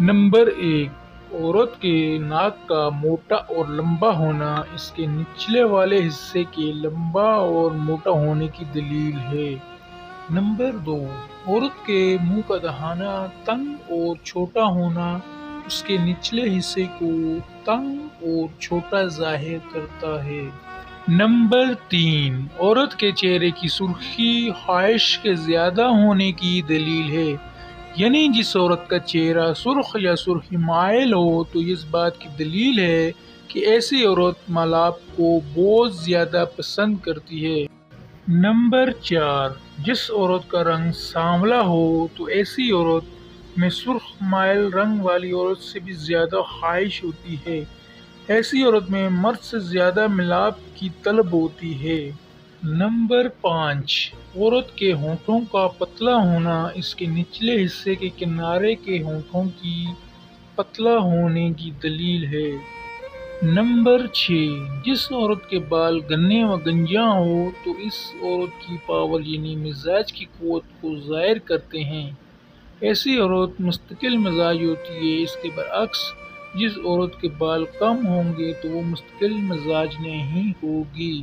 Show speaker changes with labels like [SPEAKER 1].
[SPEAKER 1] Number 1، عورت کے ناک کا موٹا اور لمبا ہونا اس کے نچلے والے حصے کے لمبا اور موٹا ہونے کی دلیل ہے۔ نمبر 2، عورت کے منہ کا دہانہ تنگ اور چھوٹا ہونا اس کے نچلے حصے کو تنگ اور چھوٹا ظاہر کرتا ہے۔ نمبر 3، عورت کے چہرے کی سرخی خواہش کے زیادہ ہونے کی دلیل ہے۔ یعنی جس عورت کا چہرہ سرخ یا سرخی مائل ہو تو اس بات کی دلیل ہے کہ ایسی عورت مالاپ کو بہت زیادہ پسند کرتی ہے۔ نمبر 4، جس عورت کا رنگ سانولا ہو تو ایسی عورت میں سرخ مائل رنگ والی عورت سے بھی زیادہ خواہش ہوتی ہے۔ ایسی عورت میں مرد سے زیادہ ملاپ کی طلب ہوتی ہے۔ نمبر 5، عورت کے ہونٹوں کا پتلا ہونا اس کے نچلے حصے کے کنارے کے ہونٹوں کی پتلا ہونے کی دلیل ہے۔ نمبر 6، جس عورت کے بال گنے و گنجا ہو تو اس عورت کی پاور یعنی مزاج کی قوت کو ظاہر کرتے ہیں۔ ایسی عورت مستقل مزاج ہوتی ہے۔ اس کے برعکس جس عورت کے بال کم ہوں گے تو وہ مستقل مزاج نہیں ہوگی۔